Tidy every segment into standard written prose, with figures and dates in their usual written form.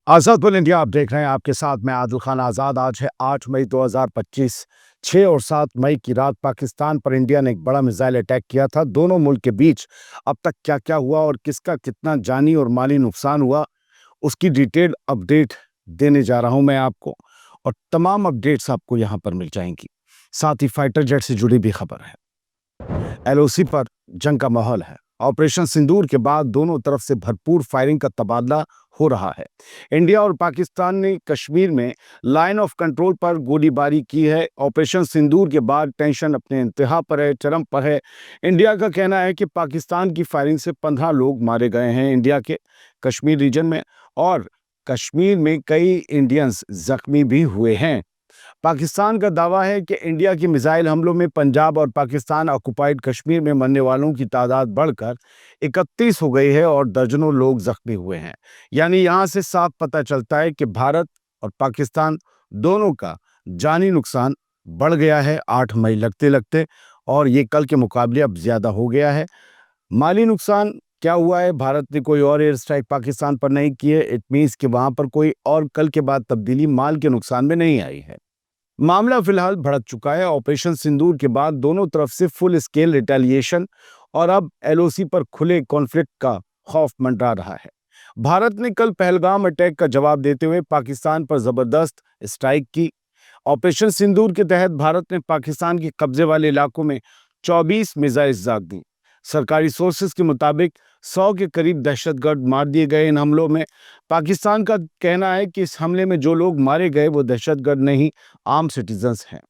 आज़ाद bull India आप देख रहे हैं, आपके साथ मैं आदिल खान आज़ाद। आज है 8 मई 2025। 6 और 7 मई की रात पाकिस्तान पर इंडिया ने एक बड़ा मिसाइल अटैक किया था। दोनों मुल्क के बीच अब तक क्या क्या हुआ और किसका कितना जानी और माली नुकसान हुआ, उसकी डिटेल अपडेट देने जा रहा हूं मैं आपको। और तमाम अपडेट्स आपको यहां पर मिल जाएंगी। साथ ही फाइटर जेट से जुड़ी भी खबर है। एलओसी पर जंग का माहौल है। ऑपरेशन सिंदूर के बाद दोनों तरफ से भरपूर फायरिंग का तबादला हो रहा है। इंडिया और पाकिस्तान ने कश्मीर में लाइन ऑफ कंट्रोल पर गोलीबारी की है। ऑपरेशन सिंदूर के बाद टेंशन अपने इंतहा पर है, चरम पर है। इंडिया का कहना है कि पाकिस्तान की फायरिंग से 15 लोग मारे गए हैं इंडिया के कश्मीर रीजन में, और कश्मीर में कई इंडियंस जख्मी भी हुए हैं। पाकिस्तान का दावा है कि इंडिया की मिसाइल हमलों में पंजाब और पाकिस्तान ऑक्युपाइड कश्मीर में मरने वालों की तादाद बढ़कर 31 हो गई है और दर्जनों लोग जख्मी हुए हैं। यानी यहां से साफ पता चलता है कि भारत और पाकिस्तान दोनों का जानी नुकसान बढ़ गया है 8 मई लगते लगते, और ये कल के मुकाबले अब ज्यादा हो गया है। माली नुकसान क्या हुआ है? भारत ने कोई और एयर स्ट्राइक पाकिस्तान पर नहीं की है। इट मीन्स कि वहां पर कोई और कल के बाद तब्दीली माल के नुकसान में नहीं आई है। मामला फिलहाल भड़क चुका है। ऑपरेशन सिंदूर के बाद दोनों तरफ से फुल स्केल रिटेलिएशन और अब एलओसी पर खुले कॉन्फ्लिक्ट का खौफ मंडरा रहा है। भारत ने कल पहलगाम अटैक का जवाब देते हुए पाकिस्तान पर जबरदस्त स्ट्राइक की। ऑपरेशन सिंदूर के तहत भारत ने पाकिस्तान के कब्जे वाले इलाकों में 24 मिसाइल दाग दी। सरकारी सोर्सेज के मुताबिक 100 के करीब दहशतगर्द मार दिए गए इन हमलों में। पाकिस्तान का कहना है कि इस हमले में जो लोग मारे गए वो दहशतगर्द नहीं, आम सिटीजन्स हैं।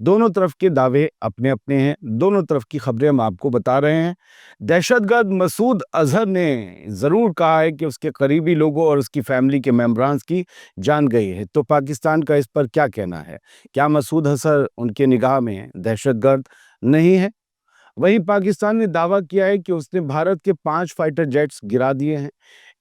दोनों तरफ के दावे अपने अपने हैं, दोनों तरफ की खबरें हम आपको बता रहे हैं। दहशतगर्द मसूद अजहर ने ज़रूर कहा है कि उसके करीबी लोगों और उसकी फैमिली के मेंबरान्स की जान गई है। तो पाकिस्तान का इस पर क्या कहना है? क्या मसूद अजहर उनके निगाह में दहशतगर्द नहीं है? वहीं पाकिस्तान ने दावा किया है कि उसने भारत के 5 फाइटर जेट्स गिरा दिए हैं।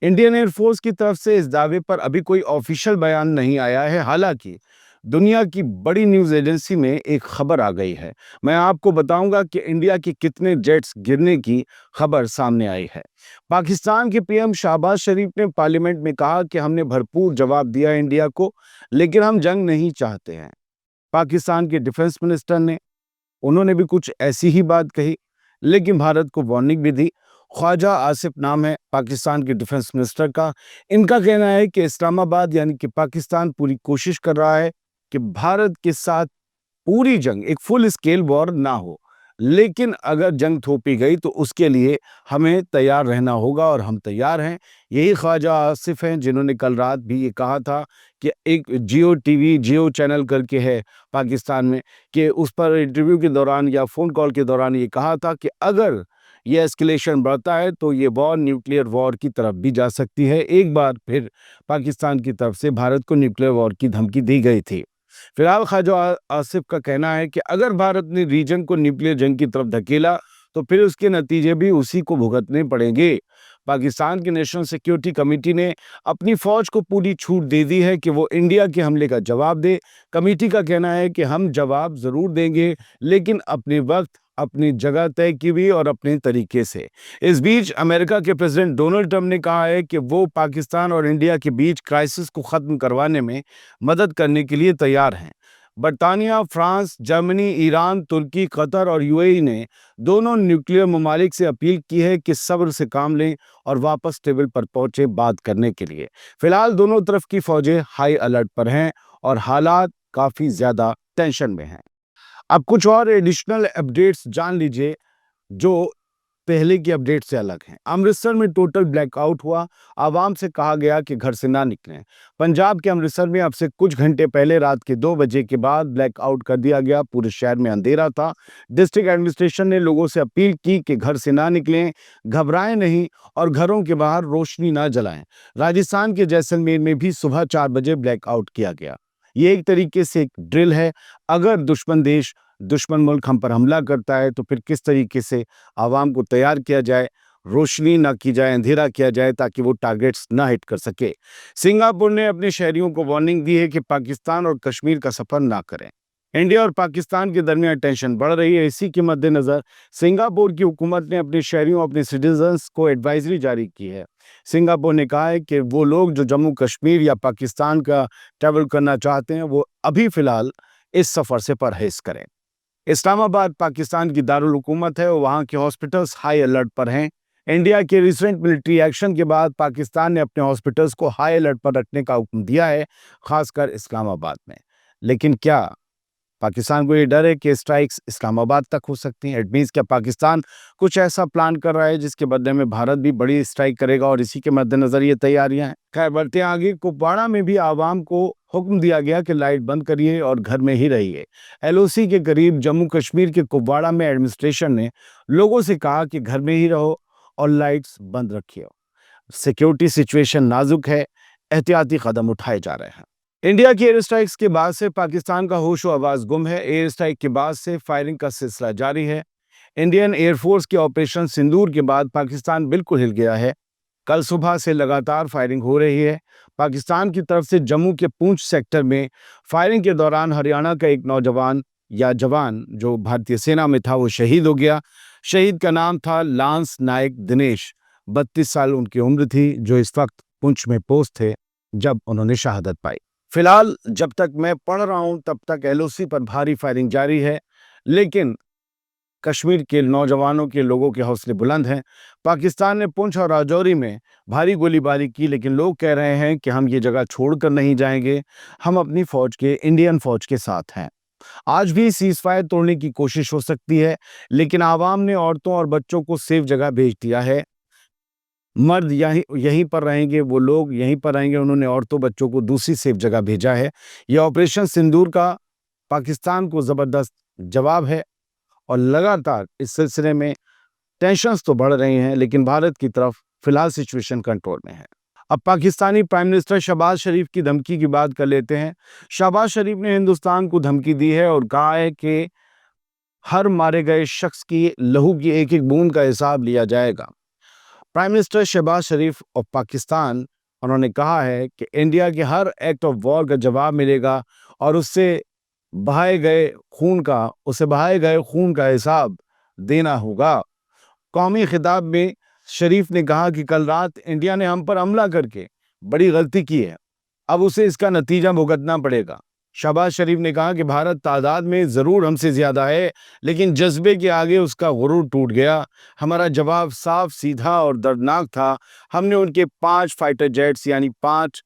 इंडियन एयरफोर्स की तरफ से इस दावे पर अभी कोई ऑफिशियल बयान नहीं आया है। हालांकि दुनिया की बड़ी न्यूज़ एजेंसी में एक खबर आ गई है। मैं आपको बताऊंगा कि इंडिया के कितने जेट्स गिरने की खबर सामने आई है। पाकिस्तान के पीएम शहबाज शरीफ ने पार्लियामेंट में कहा कि हमने भरपूर जवाब दिया इंडिया को, लेकिन हम जंग नहीं चाहते हैं। पाकिस्तान के डिफेंस मिनिस्टर ने उन्होंने भी कुछ ऐसी ही बात कही, लेकिन भारत को वार्निंग भी दी। ख्वाजा आसिफ नाम है पाकिस्तान के डिफेंस मिनिस्टर का। इनका कहना है कि इस्लामाबाद यानी कि पाकिस्तान पूरी कोशिश कर रहा है कि भारत के साथ पूरी जंग, एक फुल स्केल वॉर ना हो, लेकिन अगर जंग थोपी गई तो उसके लिए हमें तैयार रहना होगा और हम तैयार हैं। यही ख्वाजा आसिफ हैं जिन्होंने कल रात भी ये कहा था कि एक जियो टीवी, जियो चैनल करके है पाकिस्तान में, कि उस पर इंटरव्यू के दौरान या फ़ोन कॉल के दौरान ये कहा था कि अगर ये एस्केलेशन बढ़ता है तो ये वॉर न्यूक्लियर वॉर की तरफ भी जा सकती है। एक बार फिर पाकिस्तान की तरफ से भारत को न्यूक्लियर वॉर की धमकी दी गई थी। फिलहाल ख्वाजा आसिफ का कहना है कि अगर भारत ने रीजन को न्यूक्लियर जंग की तरफ धकेला तो फिर उसके नतीजे भी उसी को भुगतने पड़ेंगे। पाकिस्तान की नेशनल सिक्योरिटी कमेटी ने अपनी फौज को पूरी छूट दे दी है कि वो इंडिया के हमले का जवाब दे। कमेटी का कहना है कि हम जवाब जरूर देंगे, लेकिन अपने वक्त, अपनी जगह तय की हुई और अपने तरीके से। इस बीच अमेरिका के प्रेसिडेंट डोनाल्ड ट्रंप ने कहा है कि वो पाकिस्तान और इंडिया के बीच क्राइसिस को खत्म करवाने में मदद करने के लिए तैयार हैं। बरतानिया, फ्रांस, जर्मनी, ईरान, तुर्की, कतर और यूएई ने दोनों न्यूक्लियर ममालिक से अपील की है कि सब्र से काम लें और वापस टेबल पर पहुंचे बात करने के लिए। फिलहाल दोनों तरफ की फौजें हाई अलर्ट पर हैं और हालात काफी ज्यादा टेंशन में हैं। अब कुछ और एडिशनल अपडेट्स जान लीजिए जो पहले की अपडेट से अलग हैं। अमृतसर में टोटल ब्लैकआउट हुआ। आवाम से कहा गया कि घर से ना निकलें। पंजाब के अमृतसर में अब से कुछ घंटे पहले रात के 2 बजे के बाद ब्लैकआउट कर दिया गया। पूरे शहर में अंधेरा था। डिस्ट्रिक्ट एडमिनिस्ट्रेशन ने लोगों से अपील की कि घर से ना निकलें, घबराएं नहीं और घरों के बाहर रोशनी ना जलाएं। राजस्थान के जैसलमेर में भी सुबह 4 बजे ब्लैकआउट किया गया। ये एक तरीके से एक ड्रिल है। अगर दुश्मन मुल्क हम पर हमला करता है तो फिर किस तरीके से आवाम को तैयार किया जाए, रोशनी ना की जाए, अंधेरा किया जाए, ताकि वो टारगेट्स ना हिट कर सके। सिंगापुर ने अपने शहरियों को वार्निंग दी है कि पाकिस्तान और कश्मीर का सफर ना करें। इंडिया और पाकिस्तान के दरमियान टेंशन बढ़ रही है। इसी के मद्देनजर सिंगापुर की हुकूमत ने अपने शहरियों, अपने सिटीजन्स को एडवाइजरी जारी की है सिंगापुर ने कहा है कि वो लोग जो जम्मू कश्मीर या पाकिस्तान का ट्रैवल करना चाहते हैं वो अभी फिलहाल इस सफ़र से परहेज करें। इस्लामाबाद पाकिस्तान की दारुल हुकूमत है और वहाँ के हॉस्पिटल्स हाई अलर्ट पर हैं। इंडिया के रिसेंट मिलिट्री एक्शन के बाद पाकिस्तान ने अपने हॉस्पिटल्स को हाई अलर्ट पर रखने का हुक्म दिया है, खासकर इस्लामाबाद में। लेकिन क्या पाकिस्तान को ये डर है कि स्ट्राइक्स इस्लामाबाद तक हो सकती हैं? इट मीन्स क्या पाकिस्तान कुछ ऐसा प्लान कर रहा है जिसके बदले में भारत भी बड़ी स्ट्राइक करेगा और इसी के मद्देनजर ये तैयारियां हैं? खैर, बढ़ते हैं आगे। कुपवाड़ा में भी आवाम को हुक्म दिया गया कि लाइट बंद करिए और घर में ही रहिए। एलओसी के करीब जम्मू कश्मीर के कुपवाड़ा में एडमिनिस्ट्रेशन ने लोगों से कहा कि घर में ही रहो और लाइट्स बंद रखिए। सिक्योरिटी सिचुएशन नाजुक है, एहतियाती कदम उठाए जा रहे हैं। इंडिया की एयर स्ट्राइक्स के बाद से पाकिस्तान का होशो आवाज गुम है। एयर स्ट्राइक के बाद से फायरिंग का सिलसिला जारी है। इंडियन एयरफोर्स के ऑपरेशन सिंदूर के बाद पाकिस्तान बिल्कुल हिल गया है। कल सुबह से लगातार फायरिंग हो रही है। पाकिस्तान की तरफ से जम्मू के पूंछ सेक्टर में फायरिंग के दौरान हरियाणा का एक नौजवान या जवान जो भारतीय सेना में था वो शहीद हो गया। शहीद का नाम था लांस नायक दिनेश। 32 साल उनकी उम्र थी, जो इस वक्त पुंछ में पोस्ट थे जब उन्होंने शहादत पाई। फिलहाल जब तक मैं पढ़ रहा हूं तब तक एलओसी पर भारी फायरिंग जारी है, लेकिन कश्मीर के नौजवानों के लोगों के हौसले बुलंद हैं। पाकिस्तान ने पुंछ और राजौरी में भारी गोलीबारी की, लेकिन लोग कह रहे हैं कि हम ये जगह छोड़कर नहीं जाएंगे, हम अपनी फौज के, इंडियन फौज के साथ हैं। आज भी सीजफायर तोड़ने की कोशिश हो सकती है, लेकिन आवाम ने औरतों और बच्चों को सेफ जगह भेज दिया है। मर्द यहीं पर रहेंगे, वो लोग यहीं पर रहेंगे। उन्होंने औरतों बच्चों को दूसरी सेफ जगह भेजा है। यह ऑपरेशन सिंदूर का पाकिस्तान को जबरदस्त जवाब है और लगातार इस सिलसिले में टेंशन्स तो बढ़ रही हैं, लेकिन भारत की तरफ फिलहाल सिचुएशन कंट्रोल में है। अब पाकिस्तानी प्राइम मिनिस्टर शहबाज शरीफ की धमकी की बात कर लेते हैं। शहबाज शरीफ ने हिंदुस्तान को धमकी दी है और कहा है कि हर मारे गए शख्स की लहू की एक एक बूंद का हिसाब लिया जाएगा। प्राइम मिनिस्टर शहबाज शरीफ और पाकिस्तान, उन्होंने कहा है कि इंडिया के हर एक्ट ऑफ वॉर का जवाब मिलेगा और उसे बहाए गए खून का हिसाब देना होगा। कौमी खिताब में शरीफ ने कहा कि कल रात इंडिया ने हम पर हमला करके बड़ी गलती की है, अब उसे इसका नतीजा भुगतना पड़ेगा। शहबाज शरीफ ने कहा कि भारत तादाद में ज़रूर हमसे ज़्यादा है, लेकिन जज्बे के आगे उसका गुरूर टूट गया। हमारा जवाब साफ, सीधा और दर्दनाक था। हमने उनके 5 फाइटर जेट्स यानी 5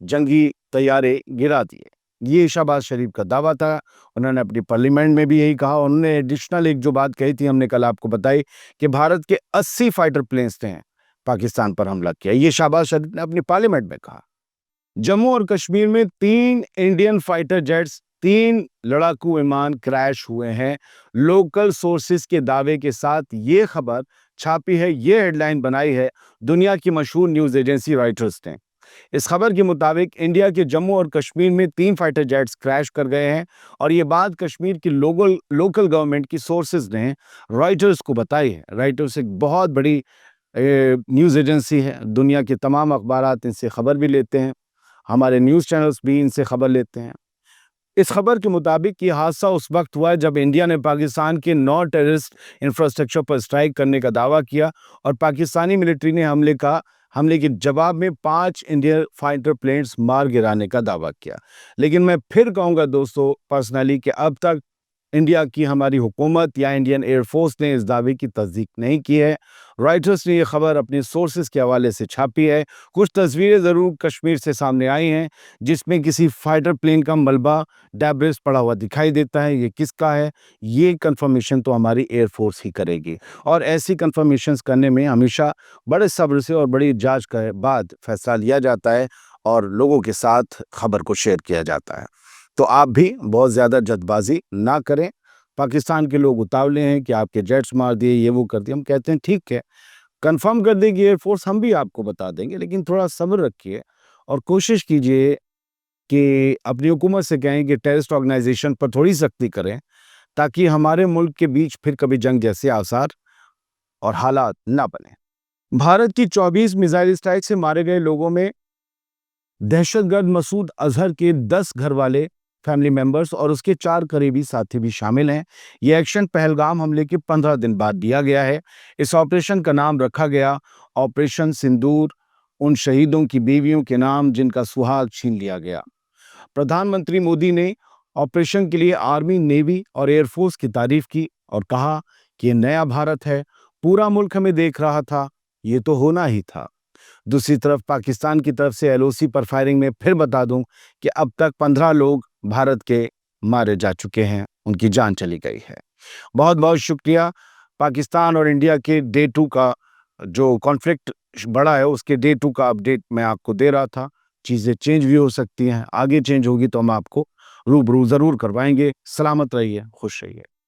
जंगी तैयारे गिरा दिए। ये शहबाज शरीफ का दावा था। उन्होंने अपनी पार्लियामेंट में भी यही कहा। उन्होंने एडिशनल एक जो बात कही थी, हमने कल आपको बताई कि भारत के 80 फाइटर प्लेन्स ने पाकिस्तान पर हमला किया। ये शहबाज शरीफ ने अपनी पार्लियामेंट में कहा। जम्मू और कश्मीर में 3 इंडियन फाइटर जेट्स, 3 लड़ाकू विमान क्रैश हुए हैं। लोकल सोर्सेज के दावे के साथ ये खबर छापी है, ये हेडलाइन बनाई है दुनिया की मशहूर न्यूज़ एजेंसी रॉयटर्स ने। इस खबर के मुताबिक इंडिया के जम्मू और कश्मीर में 3 फाइटर जेट्स क्रैश कर गए हैं और ये बात कश्मीर की लोकल गवर्नमेंट की सोर्सेज ने रॉयटर्स को बताई है। रॉयटर्स एक बहुत बड़ी न्यूज़ एजेंसी है। दुनिया के तमाम अखबारात इनसे खबर भी लेते हैं, हमारे न्यूज़ चैनल्स भी इनसे खबर लेते हैं। इस खबर के मुताबिक ये हादसा उस वक्त हुआ जब इंडिया ने पाकिस्तान के 9 टेररिस्ट इंफ्रास्ट्रक्चर पर स्ट्राइक करने का दावा किया और पाकिस्तानी मिलिट्री ने हमले के जवाब में 5 इंडियन फाइटर प्लेन्स मार गिराने का दावा किया। लेकिन मैं फिर कहूँगा दोस्तों पर्सनली कि अब तक इंडिया की हमारी हुकूमत या इंडियन एयरफोर्स ने इस दावे की तस्दीक नहीं की है। रॉयटर्स ने यह खबर अपने सोर्सेज के हवाले से छापी है। कुछ तस्वीरें ज़रूर कश्मीर से सामने आई हैं जिसमें किसी फाइटर प्लेन का मलबा डेब्रिस पड़ा हुआ दिखाई देता है। ये किसका है, ये कंफर्मेशन तो हमारी एयरफोर्स ही करेगी और ऐसी कंफर्मेशंस करने में हमेशा बड़े सब्र से और बड़ी जांच के बाद फैसला लिया जाता है और लोगों के साथ खबर को शेयर किया जाता है। तो आप भी बहुत ज़्यादा जल्दबाजी ना करें। पाकिस्तान के लोग उतावले हैं कि आपके जेट्स मार दिए, ये वो कर दिया। हम कहते हैं ठीक है, कंफर्म कर देगी एयरफोर्स, हम भी आपको बता देंगे, लेकिन थोड़ा सब्र रखिए और कोशिश कीजिए कि अपनी हुकूमत से कहें कि टेररिस्ट ऑर्गेनाइजेशन पर थोड़ी सख्ती करें ताकि हमारे मुल्क के बीच फिर कभी जंग जैसे आसार और हालात ना बने। भारत की 24 मिसाइल स्ट्राइक से मारे गए लोगों में दहशतगर्द मसूद अजहर के 10 घर वाले फैमिली मेंबर्स और उसके 4 करीबी साथी भी शामिल हैं। यह एक्शन पहलगाम हमले के 15 दिन बाद लिया गया है। इस ऑपरेशन का नाम रखा गया ऑपरेशन सिंदूर उन शहीदों की बीवियों के नाम जिनका सुहाग छीन लिया गया। प्रधानमंत्री मोदी ने ऑपरेशन के लिए आर्मी, नेवी और एयरफोर्स की तारीफ की और कहा कि ये नया भारत है, पूरा मुल्क हमें देख रहा था, ये तो होना ही था। दूसरी तरफ पाकिस्तान की तरफ से एलओसी पर फायरिंग में फिर बता दूं कि अब तक 15 लोग भारत के मारे जा चुके हैं, उनकी जान चली गई है। बहुत बहुत शुक्रिया। पाकिस्तान और इंडिया के डे 2 का जो कॉन्फ्लिक्ट बढ़ा है, उसके डे 2 का अपडेट मैं आपको दे रहा था। चीज़ें चेंज भी हो सकती हैं, आगे चेंज होगी तो हम आपको रूबरू ज़रूर करवाएंगे। सलामत रहिए, खुश रहिए।